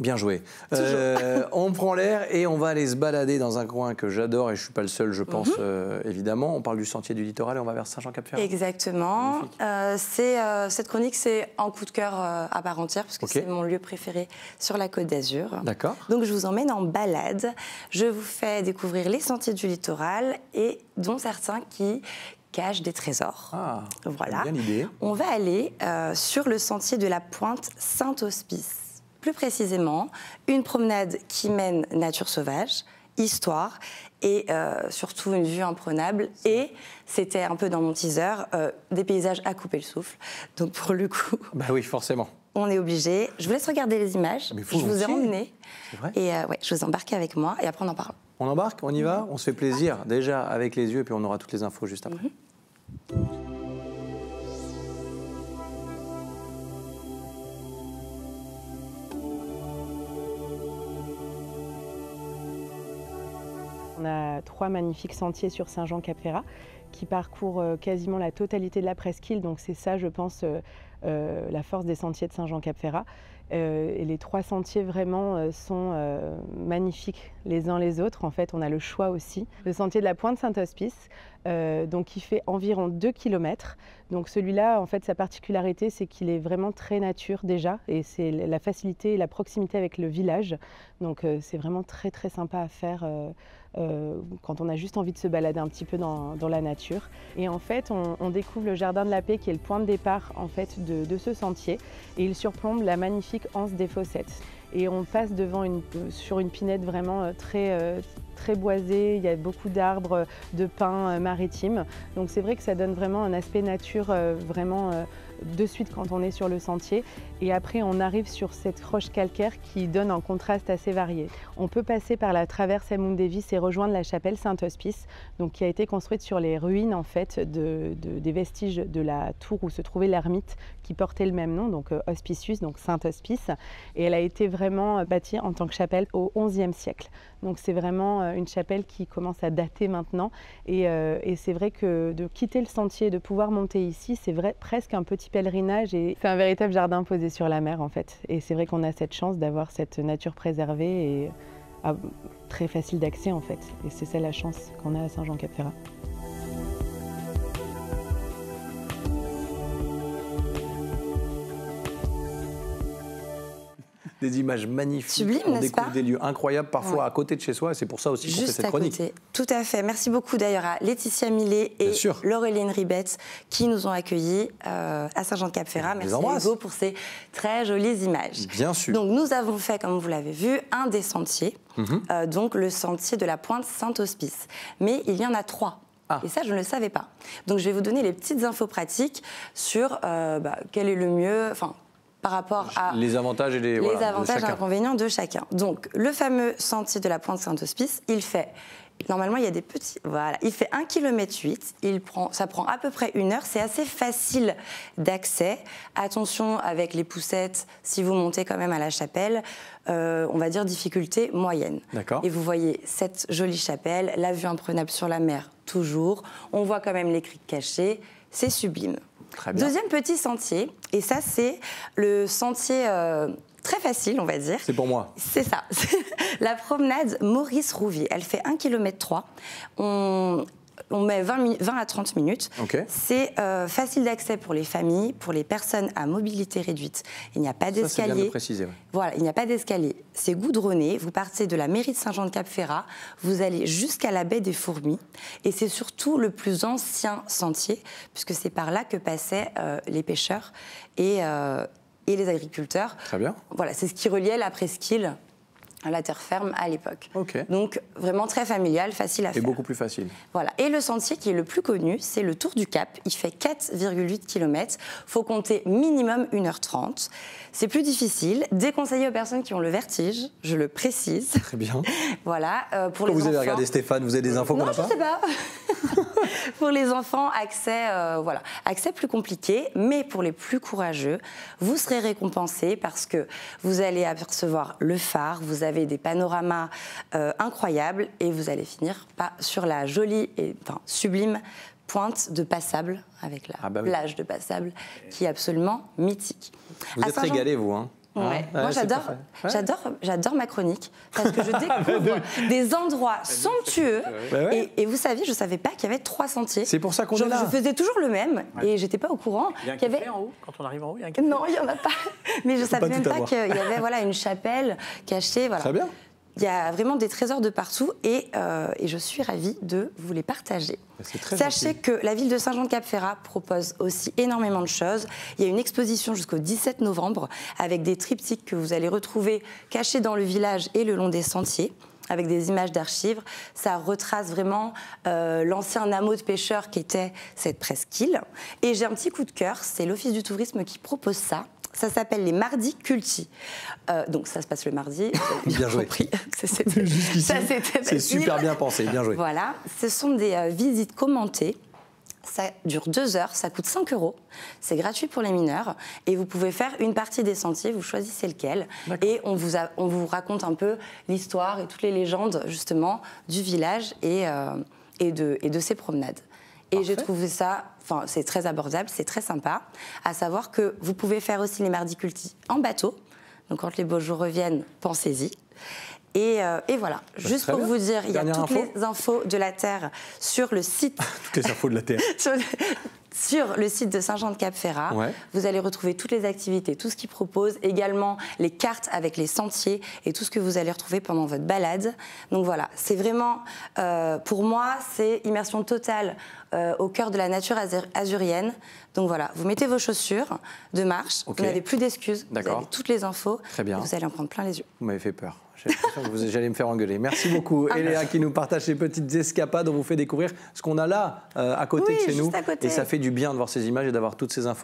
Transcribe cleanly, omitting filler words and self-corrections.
Bien joué. On prend l'air et on va aller se balader dans un coin que j'adore et je ne suis pas le seul, je pense, évidemment. On parle du sentier du littoral et on va vers Saint-Jean-Cap-Ferrat. Exactement. Cette chronique, c'est un coup de cœur à part entière parce que c'est mon lieu préféré sur la Côte d'Azur. D'accord. Donc, je vous emmène en balade. Je vous fais découvrir les sentiers du littoral et dont certains qui cachent des trésors. Ah, voilà. Bien l'idée. On va aller sur le sentier de la Pointe Saint-Hospice. Plus précisément, une promenade qui mène nature sauvage, histoire et surtout une vue imprenable. Et c'était un peu dans mon teaser, des paysages à couper le souffle. Donc pour le coup, bah oui, forcément. On est obligé. Je vous laisse regarder les images. Mais je vous ai emmené. C'est vrai. Et ouais, je vous embarque avec moi et après on en parle. On embarque, on y va, on se fait plaisir déjà avec les yeux et puis on aura toutes les infos juste après. On a 3 magnifiques sentiers sur Saint-Jean-Cap-Ferrat qui parcourent quasiment la totalité de la presqu'île. Donc c'est ça, je pense, la force des sentiers de Saint-Jean-Cap-Ferrat. Et les 3 sentiers vraiment sont magnifiques les uns les autres. En fait, on a le choix aussi. Le sentier de la Pointe Saint-Hospice, donc qui fait environ 2 km. Donc celui-là, en fait, sa particularité, c'est qu'il est vraiment très nature déjà. Et c'est la facilité et la proximité avec le village. Donc c'est vraiment très très sympa à faire quand on a juste envie de se balader un petit peu dans la nature. Et en fait, on découvre le Jardin de la Paix qui est le point de départ en fait, de ce sentier. Et il surplombe la magnifique anse des Fossettes. Et on passe sur une pinède vraiment très boisée. Il y a beaucoup d'arbres, de pins maritimes. Donc c'est vrai que ça donne vraiment un aspect nature vraiment de suite quand on est sur le sentier. Et après, on arrive sur cette roche calcaire qui donne un contraste assez varié. On peut passer par la traverse Amoun Davis et rejoindre la chapelle Saint-Hospice, donc qui a été construite sur les ruines en fait des vestiges de la tour où se trouvait l'ermite qui portait le même nom, donc Hospicius, donc Saint-Hospice. Et elle a été vraiment bâtie en tant que chapelle au XIe siècle. Donc c'est vraiment une chapelle qui commence à dater maintenant. Et c'est vrai que de quitter le sentier, de pouvoir monter ici, c'est presque un petit pèlerinage et c'est un véritable jardin posé sur la mer en fait. Et c'est vrai qu'on a cette chance d'avoir cette nature préservée et très facile d'accès en fait. Et c'est ça la chance qu'on a à Saint-Jean-Cap-Ferrat. Des images magnifiques, sublime, on n'est-ce découvre pas des lieux incroyables, parfois à côté de chez soi, c'est pour ça aussi qu'on fait cette chronique. Côté. Tout à fait. Merci beaucoup d'ailleurs à Laetitia Millet et Laureline Ribette qui nous ont accueillis à Saint-Jean-de-Cap-Ferrat. Merci Hugo pour ces très jolies images. Bien sûr. Donc nous avons fait, comme vous l'avez vu, un des sentiers, donc le sentier de la Pointe Saint-Hospice. Mais il y en a 3. Et ça, je ne le savais pas. Donc je vais vous donner les petites infos pratiques sur quel est le mieux... par rapport à les avantages et les avantages et inconvénients de chacun. Donc, le fameux sentier de la Pointe Saint-Hospice, il fait, normalement, il y a des petits, voilà, il fait 1,8 km, ça prend à peu près 1 heure, c'est assez facile d'accès. Attention avec les poussettes, si vous montez quand même à la chapelle, on va dire difficulté moyenne. D'accord. Et vous voyez cette jolie chapelle, la vue imprenable sur la mer, toujours. On voit quand même les criques cachées, c'est sublime. Très bien. Deuxième petit sentier, et ça c'est le sentier très facile on va dire. C'est pour moi. C'est ça, la promenade Maurice Rouvier. Elle fait 1,3 km. On met 20 à 30 minutes. Okay. C'est facile d'accès pour les familles, pour les personnes à mobilité réduite. Il n'y a pas d'escalier. C'est bien de préciser. Ouais. Voilà, il n'y a pas d'escalier. C'est goudronné. Vous partez de la mairie de Saint-Jean-de-Cap-Ferrat, vous allez jusqu'à la baie des Fourmis. Et c'est surtout le plus ancien sentier, puisque c'est par là que passaient les pêcheurs et les agriculteurs. Très bien. Voilà, c'est ce qui reliait la presqu'île à la terre ferme à l'époque. Okay. Donc vraiment très familial, facile à faire. Et beaucoup plus facile. Voilà. Et le sentier qui est le plus connu, c'est le Tour du Cap. Il fait 4,8 km. Il faut compter minimum 1h30. C'est plus difficile, déconseillé aux personnes qui ont le vertige, je le précise. Très bien. Voilà. Pour Quand les vous avez enfants... regardé Stéphane, vous avez des infos qu'on n'a pas ? Non, je ne sais pas. Pour les enfants, accès plus compliqué, mais pour les plus courageux, vous serez récompensés parce que vous allez apercevoir le phare, vous avez des panoramas incroyables et vous allez finir sur la jolie et sublime pointe de Passable, avec la plage de Passable, qui est absolument mythique. Vous êtes régalés, vous, hein ? Ouais. Ouais, Moi, c'est j'adore, parfait. j'adore ma chronique parce que je découvre des endroits somptueux. Et vous saviez, je ne savais pas qu'il y avait 3 sentiers. C'est pour ça qu'on est là. Je faisais toujours le même et j'étais pas au courant. Il y a un qu'il y café avait... en haut, quand on arrive en haut, il y a un café. Non, il n'y en a pas. Mais je ne savais pas même tout pas avoir. qu'il y avait voilà, une chapelle cachée. Voilà. Très bien. Il y a vraiment des trésors de partout et je suis ravie de vous les partager. C'est très Sachez gentil. que la ville de Saint-Jean-de-Cap-Ferrat propose aussi énormément de choses. Il y a une exposition jusqu'au 17 novembre avec des triptyques que vous allez retrouver cachés dans le village et le long des sentiers, avec des images d'archives. Ça retrace vraiment l'ancien hameau de pêcheurs qu'était cette presqu'île. Et j'ai un petit coup de cœur, c'est l'Office du tourisme qui propose ça. Ça s'appelle les Mardis Culti. Donc ça se passe le mardi. Bien joué. Compris. Jusqu'ici, c'est super bien pensé, bien joué. Voilà, ce sont des visites commentées. Ça dure 2 heures, ça coûte 5 €. C'est gratuit pour les mineurs. Et vous pouvez faire une partie des sentiers, vous choisissez lequel. Et on vous raconte un peu l'histoire et toutes les légendes, justement, du village et de ses promenades. Et j'ai trouvé ça, enfin, c'est très abordable, c'est très sympa. À savoir que vous pouvez faire aussi les Mardis Culti en bateau. Donc quand les beaux jours reviennent, pensez-y. Et voilà, juste pour vous dire, il y a toutes les infos de la Terre sur le site. Toutes les infos de la Terre. Sur le site de Saint-Jean-de-Cap-Ferrat, vous allez retrouver toutes les activités, tout ce qu'ils proposent, également les cartes avec les sentiers et tout ce que vous allez retrouver pendant votre balade. Donc voilà, c'est vraiment, pour moi, c'est immersion totale au cœur de la nature azurienne. Donc voilà, vous mettez vos chaussures de marche, vous n'avez plus d'excuses, vous avez toutes les infos, très bien. Et vous allez en prendre plein les yeux. Vous m'avez fait peur. J'ai l'impression que j'allais me faire engueuler. Merci beaucoup, Eléa, qui nous partage ces petites escapades. On vous fait découvrir ce qu'on a là, à côté de chez nous. Et ça fait du bien de voir ces images et d'avoir toutes ces infos.